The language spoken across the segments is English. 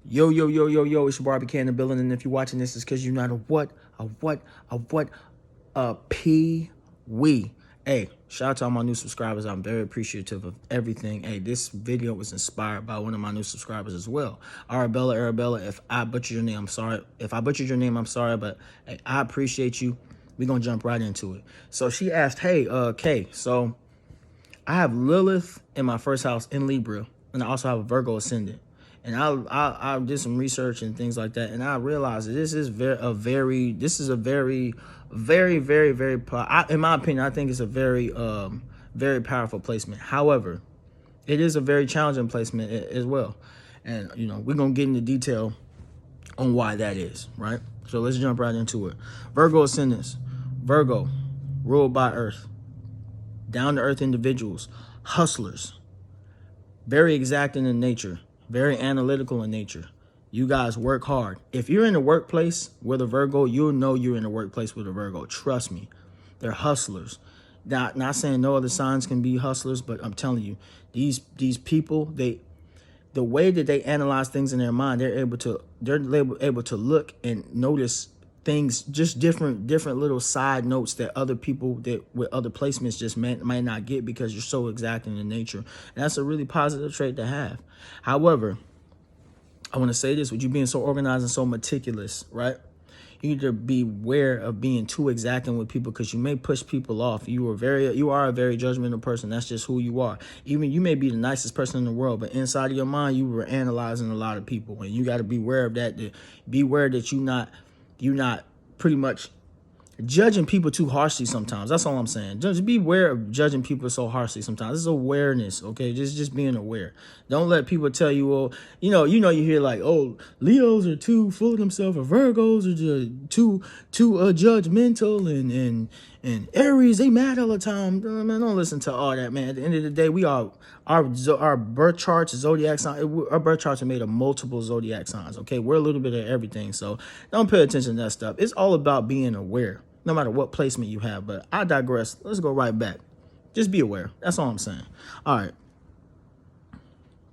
Yo, yo, yo, yo, yo, it's your Barbie in the building. And if you're watching this, it's because you're not a pee-wee. Hey, shout out to all my new subscribers. I'm very appreciative of everything. Hey, this video was inspired by one of my new subscribers as well. Arabella, if I butchered your name, I'm sorry. If I butchered your name, I'm sorry, but hey, I appreciate you. We're going to jump right into it. So she asked, hey, Kay, so I have Lilith in my first house in Libra, and I also have a Virgo ascendant. And I did some research and things like that, and I realized that this is a very, in my opinion, I think it's a very, very powerful placement. However, it is a very challenging placement as well. And, you know, we're going to get into detail on why that is, right? So let's jump right into it. Virgo ascendants. Virgo, ruled by Earth. Down-to-earth individuals. Hustlers. Very exacting in nature. Very analytical in nature. You guys work hard. If you're in the workplace with a Virgo, you'll know you're in the workplace with a Virgo. Trust me. They're hustlers. Not saying no other signs can be hustlers, but I'm telling you, these people, the way that they analyze things in their mind, they're able to look and notice things, just different little side notes that other people that with other placements just might not get because you're so exacting in nature. And that's a really positive trait to have. However, I want to say this, with you being so organized and so meticulous, right? You need to be aware of being too exacting with people because you may push people off. You are a very judgmental person. That's just who you are. Even you may be the nicest person in the world, but inside of your mind, you were analyzing a lot of people, and you got to be aware of that. Be aware that you're not pretty much judging people too harshly sometimes. That's all I'm saying. Just be aware of judging people so harshly sometimes. It's awareness, okay? Just being aware. Don't let people tell you, well, you hear like, oh, Leos are too full of themselves, or Virgos are just too judgmental, and Aries, they mad all the time. Man, don't listen to all that, man. At the end of the day, our birth charts, zodiac sign, our birth charts are made of multiple zodiac signs, okay? We're a little bit of everything, so don't pay attention to that stuff. It's all about being aware, no matter what placement you have. But I digress. Let's go right back. Just be aware. That's all I'm saying. All right.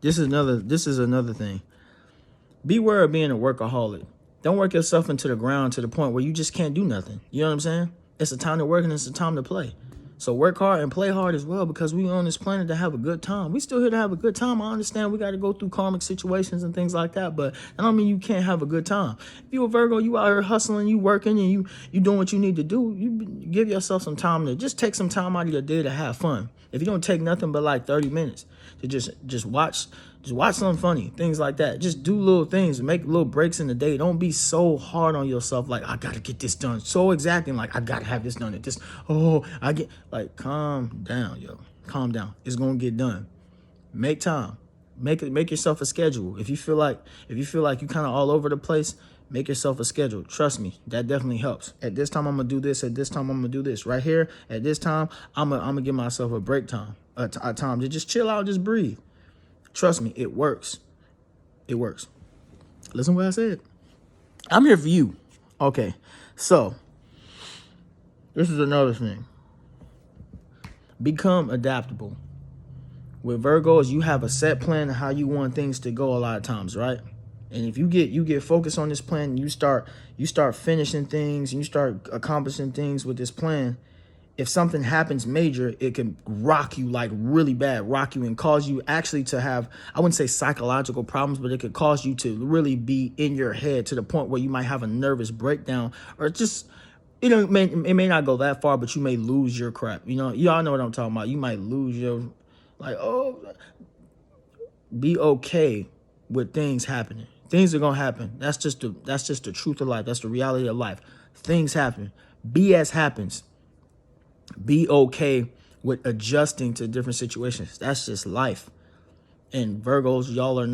This is another thing. Beware of being a workaholic. Don't work yourself into the ground to the point where you just can't do nothing. You know what I'm saying? It's a time to work and it's a time to play. So work hard and play hard as well, because we on this planet to have a good time. We still here to have a good time. I understand we got to go through karmic situations and things like that, but I don't mean you can't have a good time. If you're a Virgo, you out here hustling, you working, and you doing what you need to do. You give yourself some time to just take some time out of your day to have fun. If you don't take nothing but like 30 minutes to just watch something funny, things like that. Just do little things, make little breaks in the day. Don't be so hard on yourself, like, I gotta get this done. So exacting, like, I gotta have this done at this. Like, calm down, yo. Calm down. It's gonna get done. Make time. Make yourself a schedule. If you feel like you kind of all over the place, make yourself a schedule. Trust me, that definitely helps. At this time, I'm gonna do this. At this time, I'm gonna do this. Right here, at this time, I'm gonna give myself a break time, a time to just chill out, just breathe. Trust me, it works. It works. Listen to what I said. I'm here for you. Okay, so this is another thing. Become adaptable. With Virgos, you have a set plan of how you want things to go a lot of times, right? And if you get focused on this plan, and you start finishing things, and you start accomplishing things with this plan, if something happens major, it can rock you, like really bad, rock you and cause you actually to have, I wouldn't say psychological problems, but it could cause you to really be in your head to the point where you might have a nervous breakdown, or just, it may not go that far, but you may lose your crap. Y'all know what I'm talking about. You might lose your, like, oh, be okay with things happening. Things are going to happen. That's just the truth of life. That's the reality of life. Things happen. BS happens. Be okay with adjusting to different situations. That's just life. And Virgos, y'all are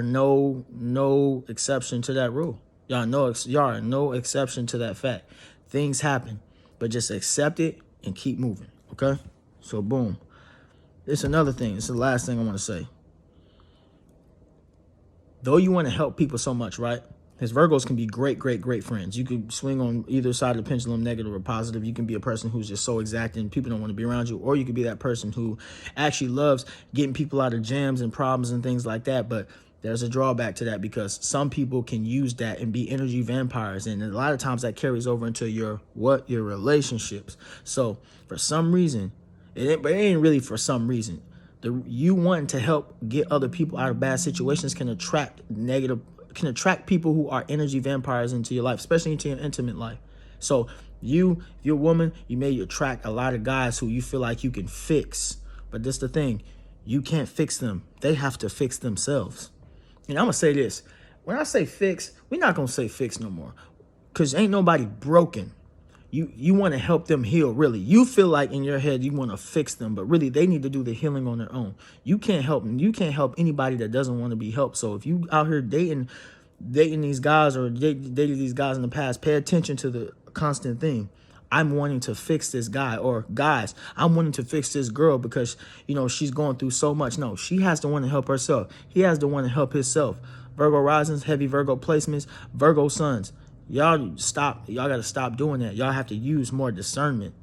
no exception to that rule. Y'all are no exception to that fact. Things happen, but just accept it and keep moving. Okay? So boom. It's another thing. It's the last thing I want to say. Though you want to help people so much, right? Because Virgos can be great friends. You can swing on either side of the pendulum, negative or positive. You can be a person who's just so exacting, people don't want to be around you. Or you could be that person who actually loves getting people out of jams and problems and things like that. But There's a drawback to that because some people can use that and be energy vampires. And a lot of times that carries over into your relationships. So for some reason, but it ain't really for some reason. You wanting to help get other people out of bad situations can attract people who are energy vampires into your life, especially into your intimate life. So if you're a woman, you may attract a lot of guys who you feel like you can fix. But this is the thing. You can't fix them. They have to fix themselves. And I'm going to say this. When I say fix, we're not going to say fix no more. Because ain't nobody broken. You want to help them heal, really. You feel like in your head you want to fix them, but really they need to do the healing on their own. You can't help them. You can't help anybody that doesn't want to be helped. So if you out here dating these guys or dated these guys in the past, pay attention to the constant thing. I'm wanting to fix this guy, or guys, I'm wanting to fix this girl because, she's going through so much. No, she has to want to help herself. He has to want to help himself. Virgo risings, heavy Virgo placements, Virgo suns. Y'all got to stop doing that. Y'all have to use more discernment,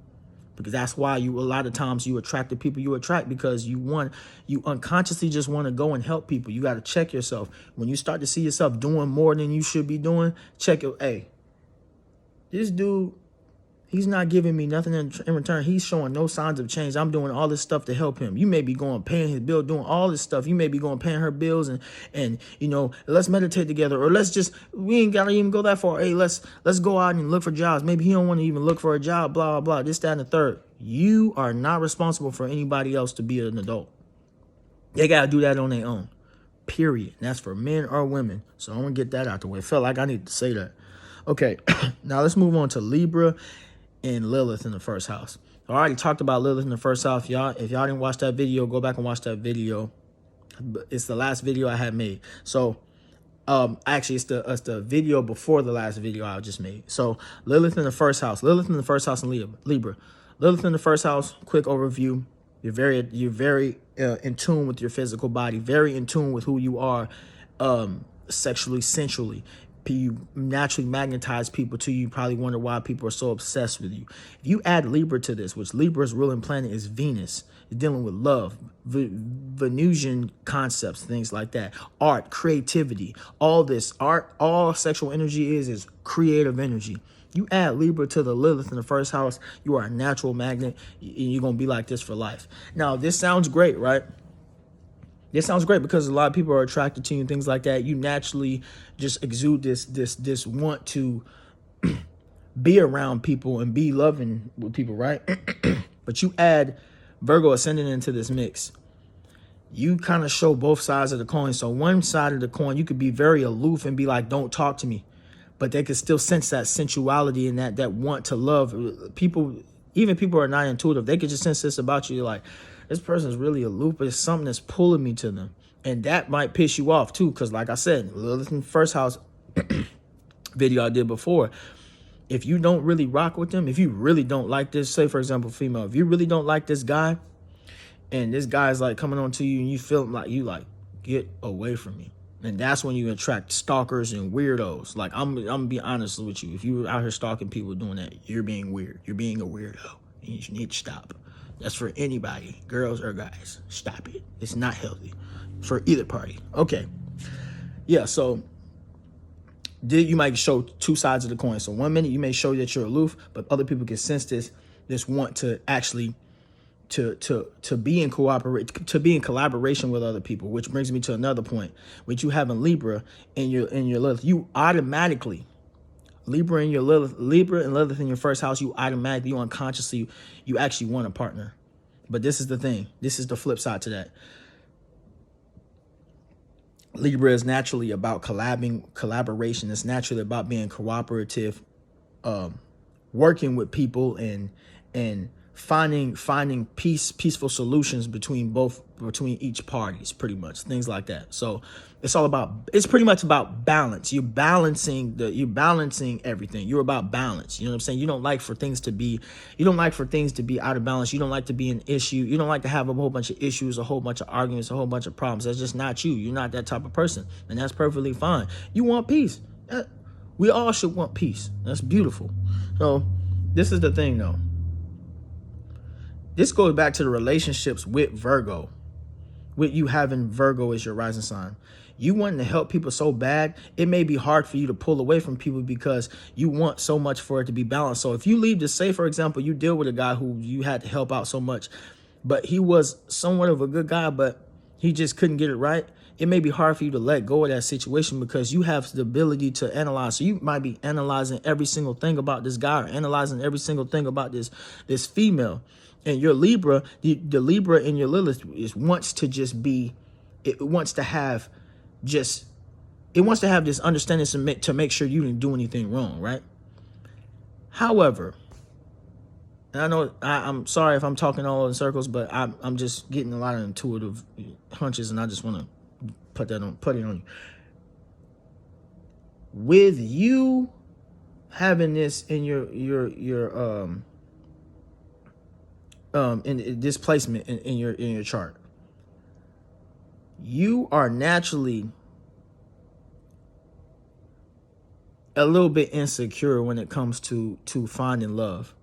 because that's why a lot of times you attract the people you attract, because you unconsciously just want to go and help people. You got to check yourself. When you start to see yourself doing more than you should be doing, check it. Hey, this dude, he's not giving me nothing in return. He's showing no signs of change. I'm doing all this stuff to help him. You may be going paying his bill, doing all this stuff. You may be going paying her bills and let's meditate together, or we ain't gotta even go that far. Hey, let's go out and look for jobs. Maybe he don't want to even look for a job, blah, blah, blah, this, that, and the third. You are not responsible for anybody else to be an adult. They gotta do that on their own, period. And that's for men or women. So I'm gonna get that out the way. Felt like I need to say that. Okay, now let's move on to Libra and Lilith in the first house. I already talked about Lilith in the first house. If y'all didn't watch that video, go back and watch that video. It's the last video I had made. So actually it's the video before the last video I just made. So Lilith in the first house. Lilith in the first house in Libra. Lilith in the first house, quick overview. You're very in tune with your physical body, very in tune with who you are sexually, sensually. You naturally magnetize people to you. You probably wonder why people are so obsessed with you. If you add Libra to this, which Libra's ruling planet is Venus, it's dealing with love, Venusian concepts, things like that, art, creativity, all this art, all sexual energy is creative energy. You add Libra to the Lilith in the first house, you are a natural magnet, and you're going to be like this for life. Now, this sounds great, right? This sounds great because a lot of people are attracted to you and things like that. You naturally just exude this want to be around people and be loving with people, right? But you add Virgo ascendant into this mix. You kind of show both sides of the coin. So one side of the coin, you could be very aloof and be like, don't talk to me. But they could still sense that sensuality and that want to love. People, even people who are not intuitive, they could just sense this about you. Like, this person's really aloof, but it's something that's pulling me to them. And that might piss you off too, because like I said, Lilith in the first house video I did before, if you don't really rock with them, if you really don't like this, say for example, female, if you really don't like this guy, and this guy's like coming on to you and you feel like get away from me. And that's when you attract stalkers and weirdos. Like, I'm gonna be honest with you. If you're out here stalking people doing that, you're being weird. You're being a weirdo. And you need to stop. That's for anybody, girls or guys. Stop it. It's not healthy for either party. Okay. Yeah, so you might show two sides of the coin. So 1 minute you may show that you're aloof, but other people can sense this want to actually to be in collaboration with other people, which brings me to another point. With you having Libra in your Lilith, you automatically Libra and Lilith in your first house, you unconsciously, you actually want a partner. But this is the thing. This is the flip side to that. Libra is naturally about collaboration. It's naturally about being cooperative, working with people and finding peaceful solutions between each parties, pretty much, things like that. So it's pretty much about balance. You're balancing everything. You're about balance. You know what I'm saying? You don't like for things to be out of balance. You don't like to be an issue. You don't like to have a whole bunch of issues, a whole bunch of arguments, a whole bunch of problems. That's just not you. You're not that type of person. And that's perfectly fine. You want peace. We all should want peace. That's beautiful. So this is the thing though. This goes back to the relationships with Virgo, with you having Virgo as your rising sign. you wanting to help people so bad, it may be hard for you to pull away from people because you want so much for it to be balanced. So if you leave to say, for example, you deal with a guy who you had to help out so much, but he was somewhat of a good guy, but he just couldn't get it right. It may be hard for you to let go of that situation because you have the ability to analyze. So you might be analyzing every single thing about this guy or analyzing every single thing about this female. And your Libra, the Libra in your Lilith wants to just be, it wants to have just, it wants to have this understanding to make sure you didn't do anything wrong, right? However, and I know I'm sorry if I'm talking all in circles, but I'm just getting a lot of intuitive hunches, and I just want to put it on you. With you having this in your in this placement in your chart, you are naturally a little bit insecure when it comes to finding love.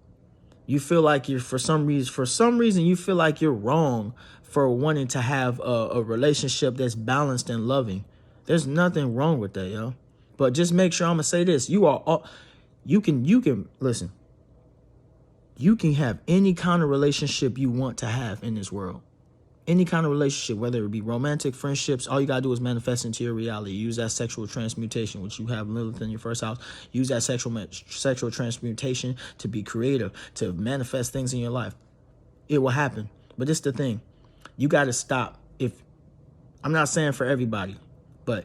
You feel like you're for some reason you feel like you're wrong for wanting to have a relationship that's balanced and loving. There's nothing wrong with that, yo. But just make sure, I'm gonna say this: you can listen. You can have any kind of relationship you want to have in this world. Any kind of relationship, whether it be romantic, friendships, all you gotta do is manifest into your reality. Use that sexual transmutation, which you have Lilith in your first house. Use that sexual transmutation to be creative, to manifest things in your life. It will happen. But this is the thing. You gotta stop. I'm not saying for everybody, but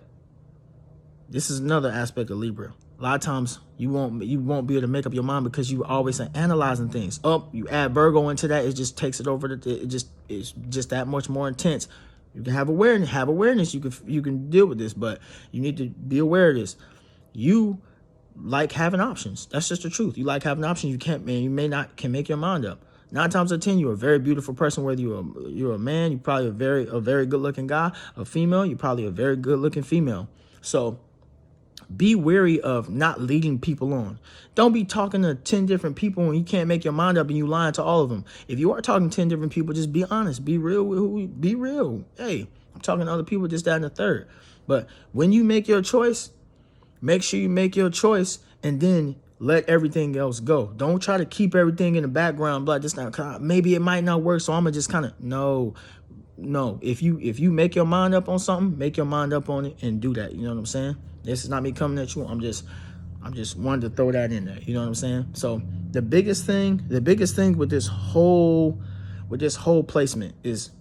this is another aspect of Libra. A lot of times you won't be able to make up your mind because you always are analyzing things. You add Virgo into that, it just takes it over. It's just that much more intense. You can have awareness. You can deal with this, but you need to be aware of this. You like having options. That's just the truth. You like having options. You may not can make your mind up. 9 times out of 10, you're a very beautiful person. Whether you're a man, you're probably a very good looking guy. A female, you're probably a very good looking female. So be wary of not leading people on. Don't be talking to 10 different people when you can't make your mind up and you lying to all of them. If you are talking to 10 different people, just be honest. Be real. Be real. Hey, I'm talking to other people, just that and the third. But when you make your choice, make sure you make your choice and then let everything else go. Don't try to keep everything in the background. But this not, maybe it might not work, so I'm gonna just kind of no. If you make your mind up on something, make your mind up on it and do that. You know what I'm saying? This is not me coming at you. I'm just wanted to throw that in there. You know what I'm saying? So the biggest thing with this whole placement is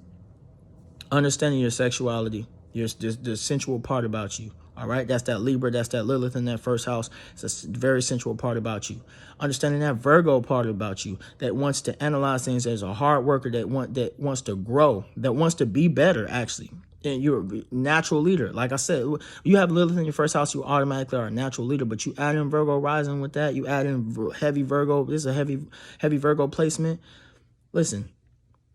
understanding your sexuality, the sensual part about you. All right, that's that Libra, that's that Lilith in that first house. It's a very sensual part about you. Understanding that Virgo part about you that wants to analyze things as a hard worker, that wants to grow, that wants to be better, actually. And you're a natural leader. Like I said, you have Lilith in your first house, you automatically are a natural leader. But you add in Virgo rising with that, you add in heavy Virgo. This is a heavy Virgo placement. Listen,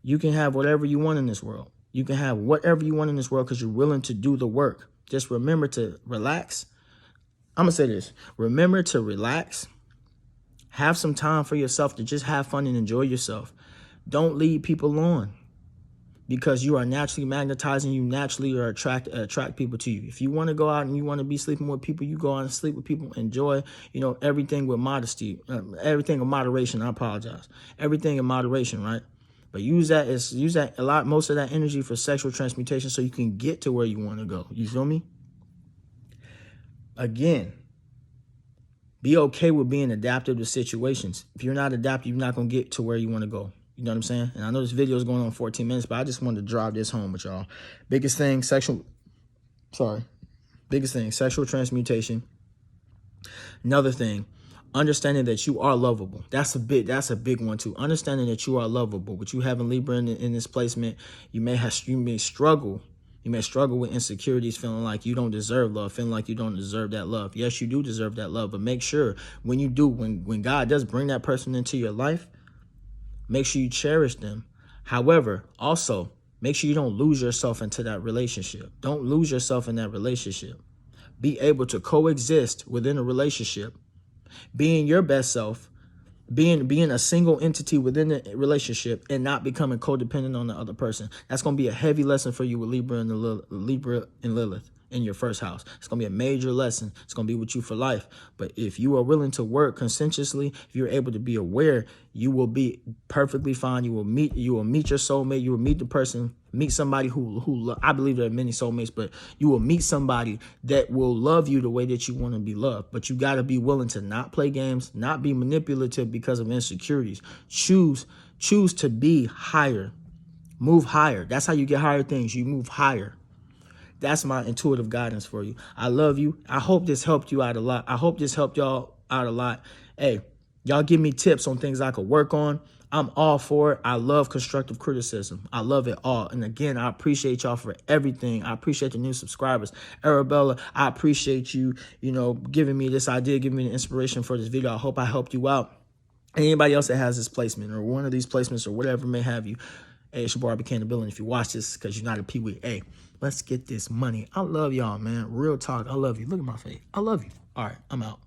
you can have whatever you want in this world. You can have whatever you want in this world because you're willing to do the work. Just remember to relax. I'm going to say this. Remember to relax. Have some time for yourself to just have fun and enjoy yourself. Don't lead people on because you are naturally magnetizing. You naturally are attract people to you. If you want to go out and you want to be sleeping with people, you go out and sleep with people. Enjoy, everything with modesty, everything in moderation. I apologize. Everything in moderation, right? But use most of that energy for sexual transmutation so you can get to where you want to go. You feel me? Again, be okay with being adaptive to situations. If you're not adaptive, you're not going to get to where you want to go. You know what I'm saying? And I know this video is going on 14 minutes, but I just wanted to drive this home with y'all. Biggest thing, sexual transmutation. Another thing, understanding that you are lovable. That's a big one too. Understanding that you are lovable. But you having Libra in this placement, you may struggle. You may struggle with insecurities, feeling like you don't deserve love, feeling like you don't deserve that love. Yes, you do deserve that love, but make sure when you do, when God does bring that person into your life, make sure you cherish them. However, also make sure you don't lose yourself into that relationship. Don't lose yourself in that relationship. Be able to coexist within a relationship, being your best self, being a single entity within the relationship and not becoming codependent on the other person. That's going to be a heavy lesson for you with Libra and Lilith in your first house. It's going to be a major lesson. It's going to be with you for life. But if you are willing to work conscientiously, if you're able to be aware, you will be perfectly fine. You will meet your soulmate. You will meet the person, meet somebody who I believe there are many soulmates, but you will meet somebody that will love you the way that you want to be loved. But you got to be willing to not play games, not be manipulative because of insecurities. Choose to be higher. Move higher. That's how you get higher things. You move higher. That's my intuitive guidance for you. I love you. I hope this helped you out a lot. I hope this helped y'all out a lot. Hey, y'all give me tips on things I could work on. I'm all for it. I love constructive criticism. I love it all. And again, I appreciate y'all for everything. I appreciate the new subscribers. Arabella, I appreciate you, giving me this idea, giving me the inspiration for this video. I hope I helped you out. Anybody else that has this placement or one of these placements or whatever may have you, hey, it's your boy, Adaptability. If you watch this because you're not a peewee, hey, let's get this money. I love y'all, man. Real talk. I love you. Look at my face. I love you. All right, I'm out.